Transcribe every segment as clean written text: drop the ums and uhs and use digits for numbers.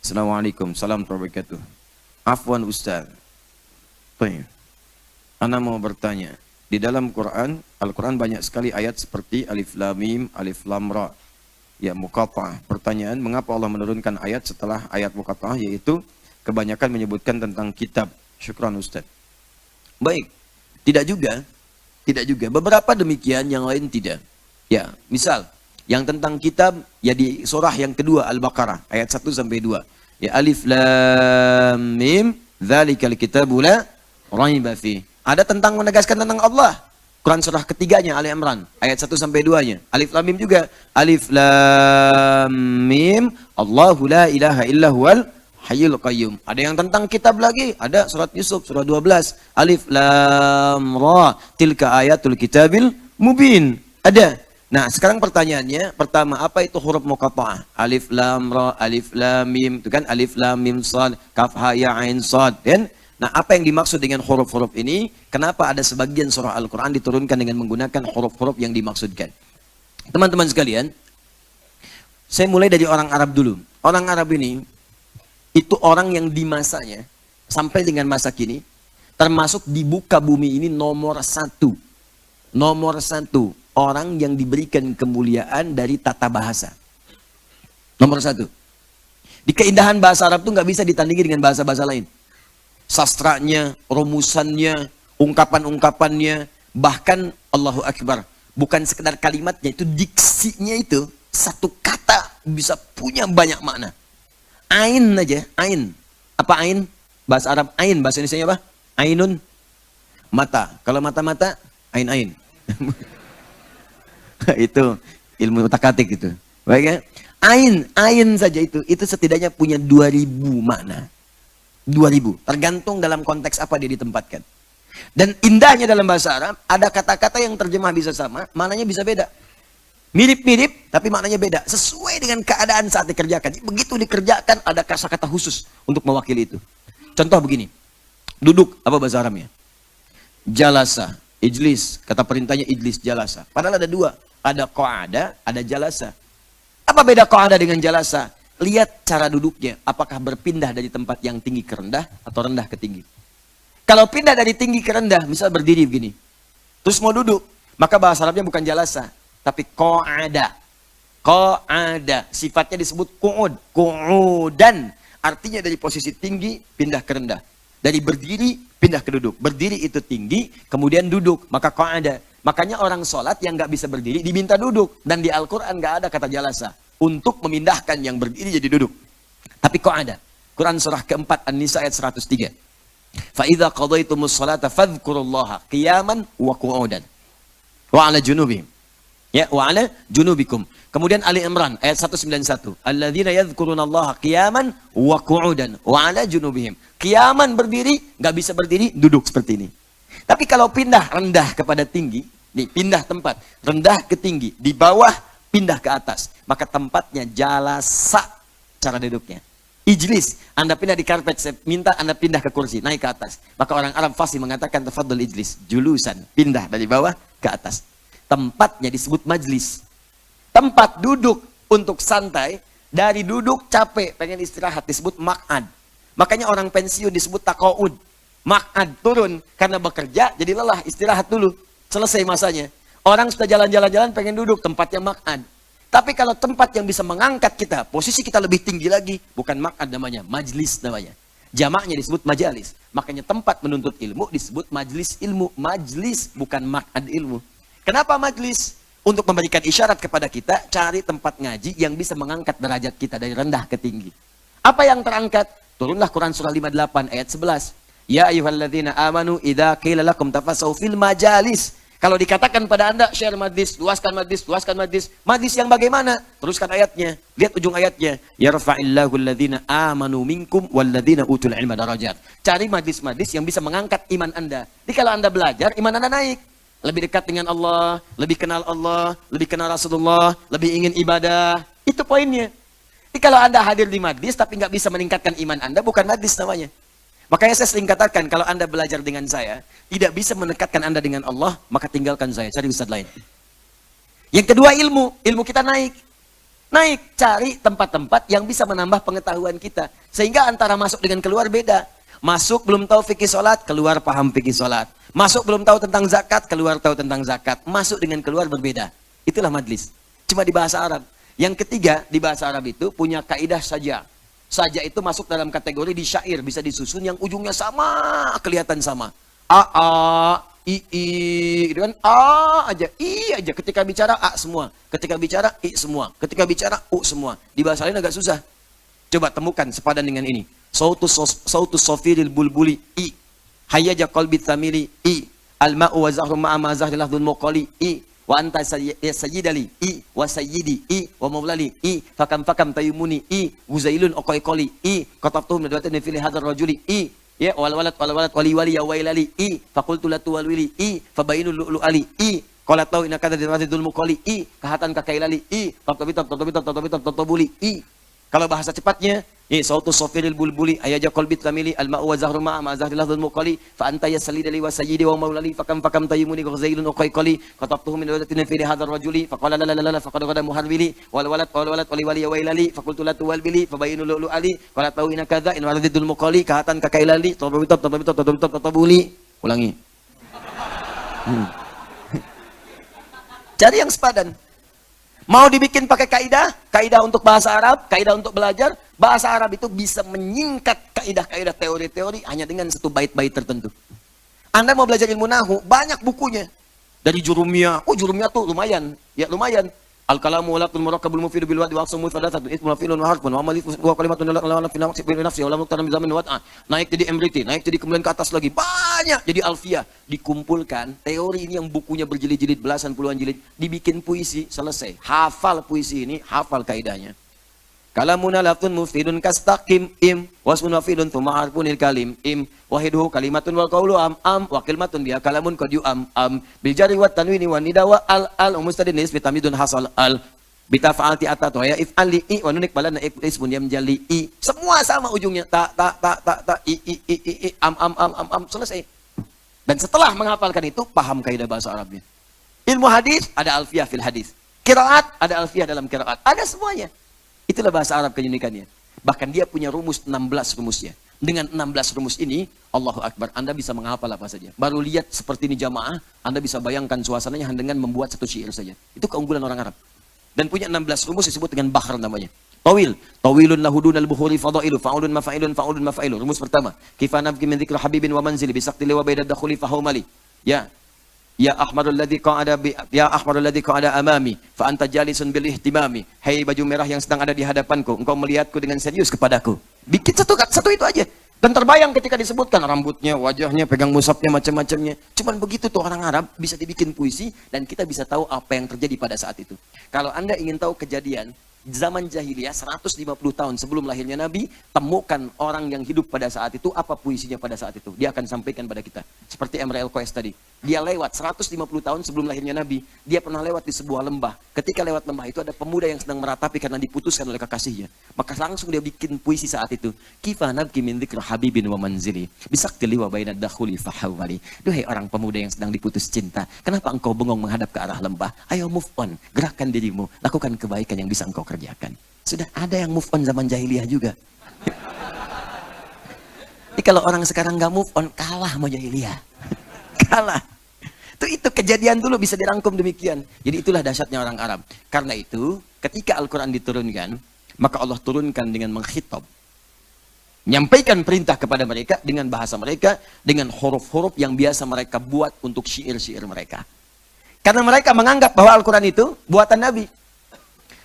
Assalamualaikum, salam wabarakatuh. Afwan Ustaz. Baik. Ana mau bertanya. Di dalam Quran, Al-Quran banyak sekali ayat seperti Alif Lam Mim, Alif Lam Ra. Ya, muqatta'ah. Pertanyaan, mengapa Allah menurunkan ayat setelah ayat muqatta'ah, yaitu kebanyakan menyebutkan tentang kitab. Syukran Ustaz. Baik. Tidak juga. Tidak juga. Beberapa demikian, yang lain tidak. Ya, misal yang tentang kitab, ya di surah yang kedua Al-Baqarah ayat 1 sampai 2. Ya, Alif Lam Mim, dzalikal kitabu la raiba fi. Ada tentang menegaskan tentang Allah. Quran surah ketiganya Ali Imran ayat 1 sampai 2-nya. Alif Lam Mim juga. Alif Lam Mim, Allahu la ilaha illa huwal hayyul qayyum. Ada yang tentang kitab lagi, ada surat Yusuf surah 12. Alif Lam Ra, tilka ayatul kitabil mubin. Ada. Nah, sekarang pertanyaannya, pertama, apa itu huruf muqatta'ah? Alif Lam Ra, Alif Lam Mim, itu kan Alif Lam Mim Shad, Kaf Ha Ya Ain Shad, kan? Nah, apa yang dimaksud dengan huruf-huruf ini? Kenapa ada sebagian surah Al-Quran diturunkan dengan menggunakan huruf-huruf yang dimaksudkan? Teman-teman sekalian, saya mulai dari orang Arab dulu. Orang Arab ini, itu orang yang di masanya, sampai dengan masa kini, termasuk di muka bumi ini nomor satu. Nomor satu. Orang yang diberikan kemuliaan dari tata bahasa. Nomor satu. Di keindahan bahasa Arab itu nggak bisa ditandingi dengan bahasa-bahasa lain. Sastranya, rumusannya, ungkapan-ungkapannya, bahkan Allahu Akbar. Bukan sekedar kalimatnya, itu diksinya itu, satu kata bisa punya banyak makna. Ain aja, ain. Apa ain? Bahasa Arab ain, bahasa Indonesia apa? Ainun. Mata. Kalau mata-mata, ain-ain. Itu ilmu otak-atik itu. Baik ya? Ain saja itu setidaknya punya 2000 makna. 2000, tergantung dalam konteks apa dia ditempatkan. Dan indahnya dalam bahasa Arab, ada kata-kata yang terjemah bisa sama, maknanya bisa beda. Mirip-mirip, tapi maknanya beda. Sesuai dengan keadaan saat dikerjakan. Begitu dikerjakan, ada kata-kata khusus untuk mewakili itu. Contoh begini. Duduk, apa bahasa Arabnya? Jalasa, ijlis. Kata perintahnya ijlis, jalasa. Padahal ada dua. Ada qa'ada, ada jalasa. Apa beda qa'ada dengan jalasa? Lihat cara duduknya. Apakah berpindah dari tempat yang tinggi ke rendah atau rendah ke tinggi. Kalau pindah dari tinggi ke rendah, misal berdiri begini. Terus mau duduk, maka bahasa Arabnya bukan jalasa, tapi qa'ada. Qa'ada. Sifatnya disebut qu'ud. Qu'udan. Artinya dari posisi tinggi, pindah ke rendah. Dari berdiri, pindah ke duduk. Berdiri itu tinggi, kemudian duduk. Maka qa'ada. Makanya orang sholat yang nggak bisa berdiri diminta duduk. Dan di Al-Quran nggak ada kata jalasa. Untuk memindahkan yang berdiri jadi duduk. Tapi kok ada. Quran surah keempat An-Nisa ayat 103. فَإِذَا قَضَيْتُمُ الصَّلَاةَ فَاذْكُرُوا اللَّهَ قِيَامًا وَقُعُودًا وَعَلَى جُنُوبِهِمْ. Ya, وَعَلَى جُنُوبِكُمْ. Kemudian Ali Imran ayat 191. الَّذِينَ يَذْكُرُونَ اللَّهَ قِيَامًا وَقُعُودًا وَعَلَى جُنُوبِهِمْ. Qiyaman berdiri, nggak bisa berdiri, duduk seperti ini. Tapi kalau pindah rendah kepada tinggi, nih pindah tempat, rendah ke tinggi, di bawah pindah ke atas, maka tempatnya jalasa cara duduknya. Ijlis, Anda pindah di karpet, saya minta Anda pindah ke kursi, naik ke atas. Maka orang Arab fasih mengatakan tafadhol ijlis, julusan, pindah dari bawah ke atas. Tempatnya disebut majlis. Tempat duduk untuk santai, dari duduk capek, pengen istirahat disebut maq'ad. Makanya orang pensiun disebut taqa'ud. Maq'ad turun karena bekerja jadi lelah, istirahat dulu. Selesai masanya. Orang sudah jalan-jalan pengen duduk, tempatnya maq'ad. Tapi kalau tempat yang bisa mengangkat kita, posisi kita lebih tinggi lagi, bukan maq'ad namanya, majlis namanya. Jamaknya disebut majalis. Makanya tempat menuntut ilmu disebut majlis ilmu. Majlis bukan maq'ad ilmu. Kenapa majlis? Untuk memberikan isyarat kepada kita, cari tempat ngaji yang bisa mengangkat derajat kita dari rendah ke tinggi. Apa yang terangkat? Turunlah Quran surah 58 ayat 11. Ya ayyuhalladzina amanu idza qila lakum tafassahu fil majalis. Kalau dikatakan pada Anda share majlis, luaskan majlis, luaskan majlis. Majlis yang bagaimana? Teruskan ayatnya. Lihat ujung ayatnya. Yarfa'illahu alladzina amanu minkum walladzina utul ilma darajat. Cari majlis-majlis yang bisa mengangkat iman Anda. Jadi kalau Anda belajar, iman Anda naik. Lebih dekat dengan Allah, lebih kenal Allah, lebih kenal Rasulullah, lebih ingin ibadah. Itu poinnya. Jadi kalau Anda hadir di majlis tapi nggak bisa meningkatkan iman Anda, bukan majlis namanya. Makanya saya sering katakan, kalau Anda belajar dengan saya, tidak bisa mendekatkan Anda dengan Allah, maka tinggalkan saya, cari ustaz lain. Yang kedua ilmu kita naik. Naik, cari tempat-tempat yang bisa menambah pengetahuan kita. Sehingga antara masuk dengan keluar beda. Masuk belum tahu fikih sholat, keluar paham fikih sholat. Masuk belum tahu tentang zakat, keluar tahu tentang zakat. Masuk dengan keluar berbeda. Itulah majlis. Cuma di bahasa Arab. Yang ketiga, di bahasa Arab itu punya kaidah saja. Saja itu masuk dalam kategori di syair, bisa disusun yang ujungnya sama, kelihatan sama. A, I, gitu kan? A aja, I aja. Ketika bicara A semua, ketika bicara I semua, ketika bicara U semua. Di bahasa lain agak susah. Coba temukan sepadan dengan ini. Sautus sofiril bulbuli I. Hayyaja qalbi thamili I. Al-ma'u wa zahru ma'a ma zahri lahdul muqali I. Wa anta sayyidali I wa sayyidi I wa maulali I fakam tayumuni I guzailun oqaiqali I qatabtuhum nadwatan fi hadzal rajuli I ya wal walad wali ya wailali I faqultu la tuwalwili I fabainul lu'lu ali I qala tau inaka dzul muqali I kahatan kakailali I tatabuli I. Kalau bahasa cepatnya, sautu sofiril bulbuli ayaja qalbit lamili al-ma'u wa zahru ma'a ma zahri lahdul muqali fa anta yasalidali wa sayyidi wa maulali fakam tayyumuni ghazailun uqaiqali qatabtuhu min wadatin fi hadzal rajuli faqala la faqad qada muharbili wal walad wali ya wailali faqultu la tuwalbili fabayinu lu ali qala tau ina kadza in waladul muqali kahatan kakailali tatabuli. Ulangi. Cari yang sepadan. Mau dibikin pakai kaidah untuk bahasa Arab, kaidah untuk belajar, bahasa Arab itu bisa menyingkat kaidah-kaidah teori-teori hanya dengan satu bait-bait tertentu. Anda mau belajar ilmu nahu, banyak bukunya. Dari Jurumiyah, Jurumiyah tuh lumayan, ya lumayan. Al-kalamu walatul murakkabul mufidu bil wadi wa aqsamu thalathatu ismun fi'lun wa harfun wa amalif wa kalimatun la fi nafsi wa la muqtaram zaman wat'a. Naik jadi MRT, naik jadi kemudian ke atas lagi. Banyak jadi alfiyah. Dikumpulkan teori ini yang bukunya berjilid-jilid belasan puluhan jilid, dibikin puisi, selesai. Hafal puisi ini, hafal kaidahnya. Kalamuna lafzun mufidun kastaqim im wasmun wafidun thumma harfunil kalim im wahiduhu kalimatun wal qawlu am wa kalimatun biha kalamun qad am bil jari wat tanwini wan nida wa al mustadin nisbi tamidun hasal al bitafa'alti atatu ya if'ali I wa nunik balana ismun yamjali I. Semua sama ujungnya ta I am selesai. Dan setelah menghafalkan itu paham kaidah bahasa Arabnya. Ilmu hadis ada alfiyah fil hadis. Qiraat ada alfiyah dalam qiraat. Ada semuanya. Itulah bahasa Arab keunikannya. Bahkan dia punya rumus 16 rumusnya. Dengan 16 rumus ini, Allahu Akbar, Anda bisa menghafal apa saja. Baru lihat seperti ini jamaah, Anda bisa bayangkan suasananya dengan membuat satu syair saja. Itu keunggulan orang Arab. Dan punya 16 rumus disebut dengan bahr namanya. Tawilun lahudun al-bukhuri fadailu fa'ulun mafa'ilun. Rumus pertama, kifanab min dzikri habibin wa manzili bisaqti wa baidad dakhuli fahumali. Ya ahmarul ladzi qa'ada amami fa anta jalisun bil ihtimami. Hai baju merah yang sedang ada di hadapanku, engkau melihatku dengan serius kepadaku. Bikin satu itu aja. Dan terbayang ketika disebutkan rambutnya, wajahnya, pegang mushafnya, macam-macamnya. Cuman begitu tuh orang Arab bisa dibikin puisi dan kita bisa tahu apa yang terjadi pada saat itu. Kalau Anda ingin tahu kejadian zaman jahiliyah 150 tahun sebelum lahirnya Nabi, temukan orang yang hidup pada saat itu, apa puisinya pada saat itu. Dia akan sampaikan pada kita. Seperti Emre El Koes tadi. Dia lewat 150 tahun sebelum lahirnya Nabi, dia pernah lewat di sebuah lembah. Ketika lewat lembah itu ada pemuda yang sedang meratapi karena diputuskan oleh kekasihnya. Maka langsung dia bikin puisi saat itu. Kifa nabki min dzikri habibin wa manzili bisaktili wa bainad dakhuli fahawali. Duhai orang pemuda yang sedang diputus cinta, kenapa engkau bengong menghadap ke arah lembah? Ayo move on, gerakkan dirimu, lakukan kebaikan yang bisa engkau kerjakan. Sudah ada yang move on zaman jahiliyah juga. Jadi kalau orang sekarang nggak move on, kalah sama jahiliyah. Kalah. Itu kejadian dulu bisa dirangkum demikian. Jadi itulah dahsyatnya orang Arab. Karena itu, ketika Al-Quran diturunkan, maka Allah turunkan dengan mengkhitab. Menyampaikan perintah kepada mereka dengan bahasa mereka, dengan huruf-huruf yang biasa mereka buat untuk syair-syair mereka. Karena mereka menganggap bahwa Al-Quran itu buatan Nabi.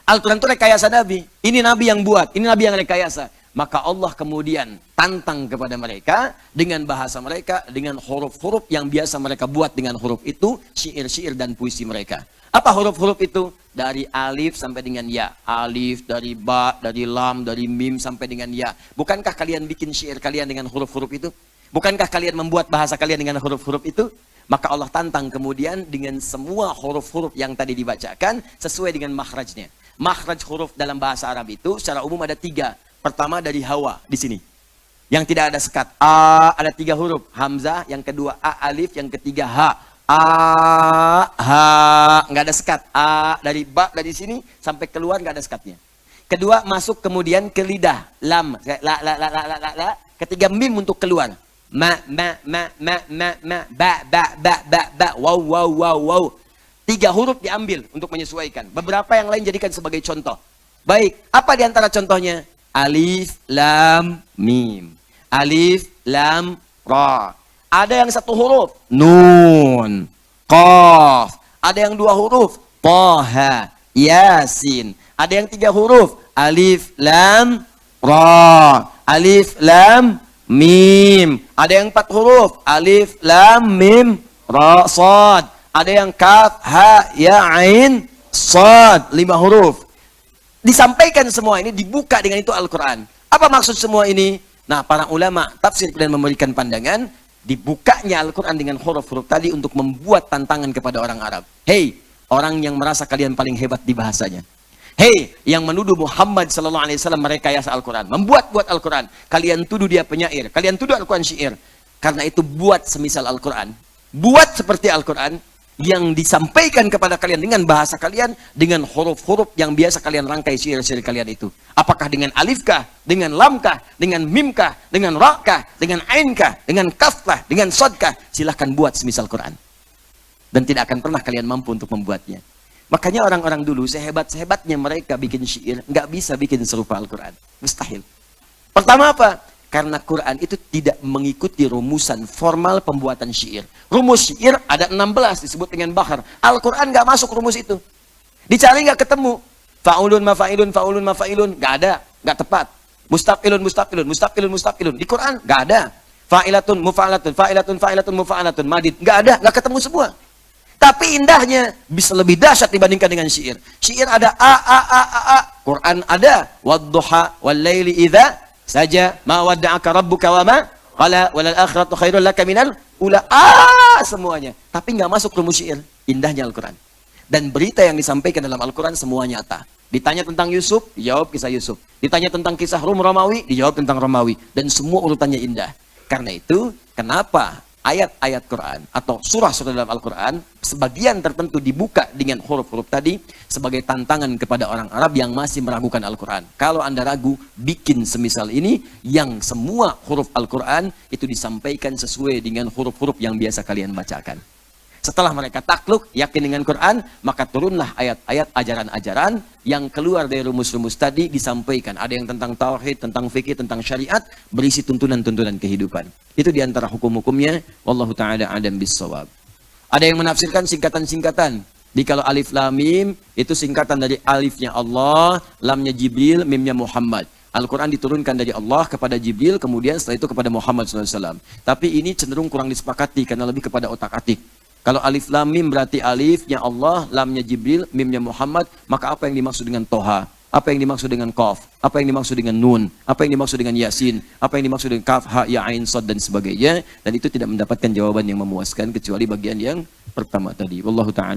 Al-Quran itu rekayasa Nabi. Ini Nabi yang buat, ini Nabi yang rekayasa. Maka Allah kemudian tantang kepada mereka dengan bahasa mereka, dengan huruf-huruf yang biasa mereka buat dengan huruf itu, syair-syair dan puisi mereka. Apa huruf-huruf itu? Dari alif sampai dengan ya. Alif, dari ba, dari lam, dari mim sampai dengan ya. Bukankah kalian bikin syair kalian dengan huruf-huruf itu? Bukankah kalian membuat bahasa kalian dengan huruf-huruf itu? Maka Allah tantang kemudian dengan semua huruf-huruf yang tadi dibacakan sesuai dengan makhrajnya. Makhraj huruf dalam bahasa Arab itu secara umum ada 3. Pertama dari hawa di sini, yang tidak ada sekat. A ada 3 huruf, hamzah, yang kedua a alif, yang ketiga ha. ha, nggak ada sekat. Dari ba dari sini sampai keluar nggak ada sekatnya. Kedua masuk kemudian ke lidah, lam, la. Ketiga mim untuk keluar, ma, ba, wow. 3 huruf diambil untuk menyesuaikan. Beberapa yang lain jadikan sebagai contoh. Baik, apa di antara contohnya? Alif, lam, mim. Alif, lam, ra. Ada yang 1 huruf, nun, qaf. Ada yang 2 huruf, taha, yasin. Ada yang 3 huruf, alif, lam, ra. Alif, lam, mim. Ada yang 4 huruf, alif, lam, mim, ra, sad. Ada yang kaf, ha, ya, ain, sad. 5 huruf. Disampaikan semua ini, dibuka dengan itu Al-Quran. Apa maksud semua ini? Nah, para ulama tafsir dan memberikan pandangan, dibukanya Al-Quran dengan huruf-huruf tadi untuk membuat tantangan kepada orang Arab. Hei, orang yang merasa kalian paling hebat di bahasanya. Hei, yang menuduh Muhammad SAW merekayasa Al-Quran, membuat-buat Al-Quran. Kalian tuduh dia penyair, kalian tuduh Al-Quran syair. Karena itu buat semisal Al-Quran. Buat seperti Al-Quran yang disampaikan kepada kalian dengan bahasa kalian, dengan huruf-huruf yang biasa kalian rangkai syair-syair kalian itu. Apakah dengan alifkah, dengan lamkah, dengan mimkah, dengan rakah, dengan ainkah, dengan kafkah, dengan sodkah, silahkan buat semisal Quran. Dan tidak akan pernah kalian mampu untuk membuatnya. Makanya orang-orang dulu sehebat-sehebatnya mereka bikin syair, nggak bisa bikin serupa Al-Quran. Mustahil. Pertama apa? Karena Quran itu tidak mengikuti rumusan formal pembuatan syair. Rumus syair ada 16 disebut dengan bahar. Al-Quran nggak masuk rumus itu. Dicari nggak ketemu. Fa'ulun mafa'ilun, fa'ulun mafa'ilun. Nggak ada, nggak tepat. Mustaqilun, mustaqilun, mustaqilun, mustaqilun. Di Quran nggak ada. Fa'ilatun, mufa'alatun, fa'ilatun, fa'ilatun, mufa'alatun, madid. Nggak ada, nggak ketemu semua. Tapi indahnya bisa lebih dahsyat dibandingkan dengan syair. Syair ada a. Quran ada wadduha wal laili idza saja ma wadda'aka rabbuka wa ma qala walal akhiratu khairul laka minal ula. Semuanya. Tapi nggak masuk rumus syair. Indahnya Al-Quran. Dan berita yang disampaikan dalam Al-Quran semua nyata. Ditanya tentang Yusuf, dijawab kisah Yusuf. Ditanya tentang kisah Romawi, dijawab tentang Romawi. Dan semua urutannya indah. Karena itu, kenapa ayat-ayat Quran atau surah-surah dalam Al-Quran sebagian tertentu dibuka dengan huruf-huruf tadi sebagai tantangan kepada orang Arab yang masih meragukan Al-Quran. Kalau Anda ragu, bikin semisal ini yang semua huruf Al-Quran itu disampaikan sesuai dengan huruf-huruf yang biasa kalian bacakan. Setelah mereka takluk, yakin dengan Quran, maka turunlah ayat-ayat ajaran-ajaran yang keluar dari rumus-rumus tadi disampaikan. Ada yang tentang tauhid, tentang fikih, tentang syariat, berisi tuntunan-tuntunan kehidupan. Itu diantara hukum-hukumnya. Wallahu ta'ala a'lam bissawab. Ada yang menafsirkan singkatan-singkatan. Di kalau alif lam mim itu singkatan dari alifnya Allah, lamnya Jibril, mimnya Muhammad. Al-Quran diturunkan dari Allah kepada Jibril, kemudian setelah itu kepada Muhammad SAW. Tapi ini cenderung kurang disepakati karena lebih kepada otak-atik. Kalau alif lam mim berarti alifnya Allah, lamnya Jibril, mimnya Muhammad, maka apa yang dimaksud dengan Toha? Apa yang dimaksud dengan Qaf? Apa yang dimaksud dengan Nun? Apa yang dimaksud dengan Yasin? Apa yang dimaksud dengan Kaf, Ha, Ya, Ain, Sad dan sebagainya? Dan itu tidak mendapatkan jawaban yang memuaskan kecuali bagian yang pertama tadi. Wallahu ta'ala.